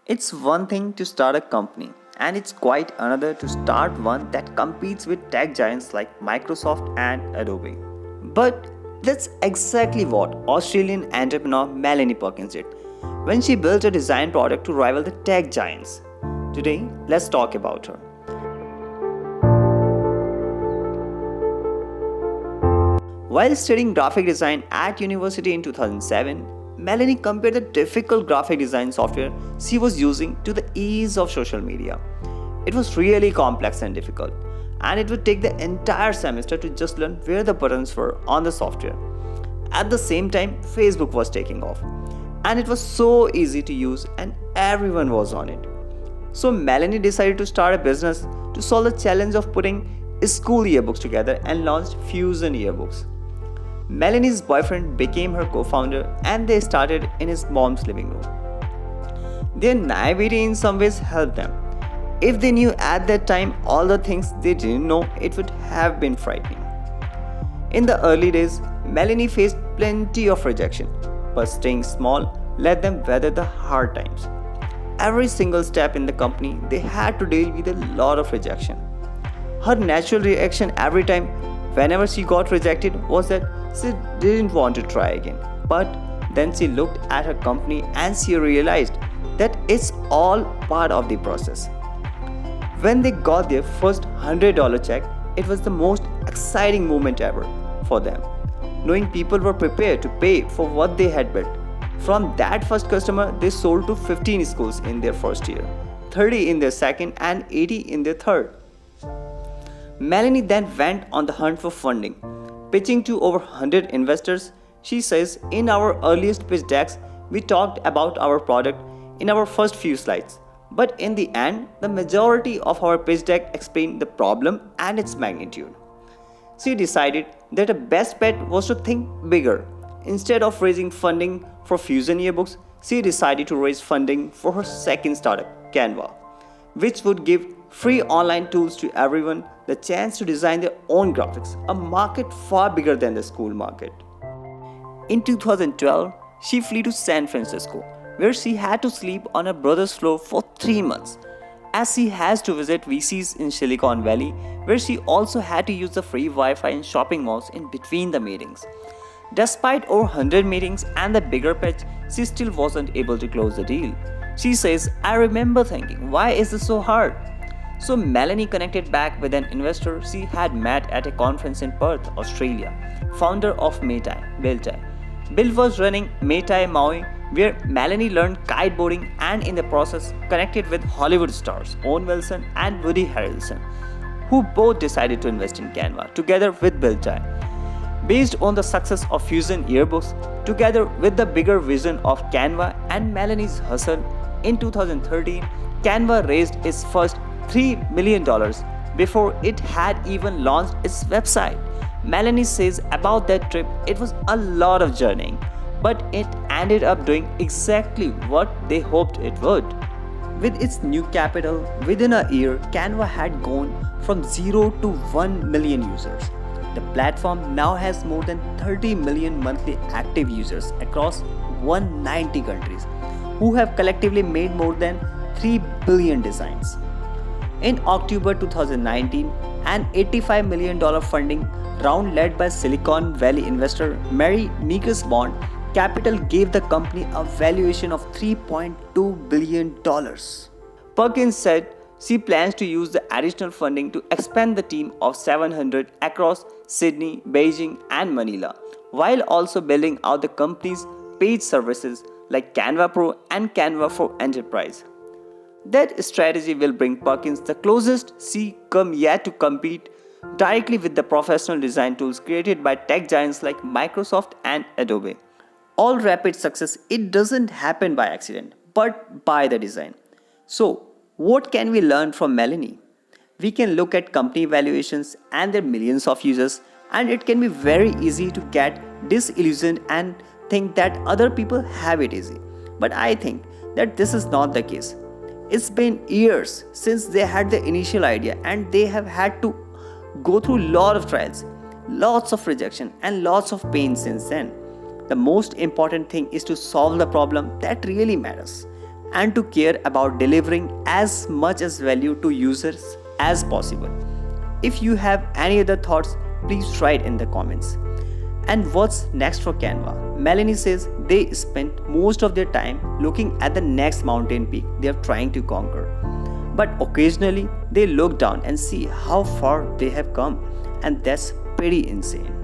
It's one thing to start a company, and it's quite another to start one that competes with tech giants like Microsoft and Adobe. But that's exactly what Australian entrepreneur Melanie Perkins did when she built a design product to rival the tech giants. Today, let's talk about her. While studying graphic design at university in 2007, Melanie compared the difficult graphic design software she was using to the ease of social media. It was really complex and difficult, and it would take the entire semester to just learn where the buttons were on the software. At the same time, Facebook was taking off, and it was so easy to use, and everyone was on it. So Melanie decided to start a business to solve the challenge of putting school yearbooks together and launched Fusion Yearbooks. Melanie's boyfriend became her co founder and they started in his mom's living room. Their naivety in some ways helped them. If they knew at that time all the things they didn't know, it would have been frightening. In the early days, Melanie faced plenty of rejection, but staying small let them weather the hard times. Every single step in the company, they had to deal with a lot of rejection. Her natural reaction every time, whenever she got rejected, was that she didn't want to try again. But then she looked at her company and she realized that it's all part of the process. When they got their first $100 check, it was the most exciting moment ever for them, knowing people were prepared to pay for what they had built. From that first customer, they sold to 15 schools in their first year, 30 in their second, and 80 in their third. Melanie then went on the hunt for funding. Pitching to over 100 investors, she says, in our earliest pitch decks, we talked about our product in our first few slides. But in the end, the majority of our pitch deck explained the problem and its magnitude. She decided that the best bet was to think bigger. Instead of raising funding for Fusion Yearbooks, she decided to raise funding for her second startup, Canva, which would give free online tools to everyone the chance to design their own graphics, a market far bigger than the school market. In 2012, she flew to San Francisco, where she had to sleep on her brother's floor for 3 months, as she has to visit VCs in Silicon Valley, where she also had to use the free Wi Fi in shopping malls in between the meetings. Despite over 100 meetings and the bigger pitch, she still wasn't able to close the deal. She says, I remember thinking, why is this so hard? So Melanie connected back with an investor she had met at a conference in Perth, Australia, founder of Maytai, Bill Tai. Bill was running Maytai Maui, where Melanie learned kiteboarding and in the process connected with Hollywood stars Owen Wilson and Woody Harrelson, who both decided to invest in Canva together with Bill Tai. Based on the success of Fusion Yearbooks, together with the bigger vision of Canva and Melanie's hustle, in 2013, Canva raised its first $3 million dollars before it had even launched its website. Melanie says about that trip, it was a lot of journeying, but it ended up doing exactly what they hoped it would. With its new capital, within a year, Canva had gone from 0 to 1 million users. The platform now has more than 30 million monthly active users across 190 countries who have collectively made more than 3 billion designs. In October 2019, an $85 million funding round led by Silicon Valley investor Mary Nichols Bond Capital gave the company a valuation of $3.2 billion. Perkins said she plans to use the additional funding to expand the team of 700 across Sydney, Beijing, and Manila, while also building out the company's paid services like Canva Pro and Canva for Enterprise. That strategy will bring Perkins the closest she come yet to compete directly with the professional design tools created by tech giants like Microsoft and Adobe. All rapid success, it doesn't happen by accident, but by the design. So, what can we learn from Melanie? We can look at company valuations and their millions of users, and it can be very easy to get disillusioned and think that other people have it easy. But I think that this is not the case. It's been years since they had the initial idea and they have had to go through a lot of trials, lots of rejection and lots of pain since then. The most important thing is to solve the problem that really matters. and to care about delivering as much as value to users as possible. If you have any other thoughts, please write in the comments. And what's next for Canva? Melanie says they spent most of their time looking at the next mountain peak they are trying to conquer. But occasionally they look down and see how far they have come, and that's pretty insane.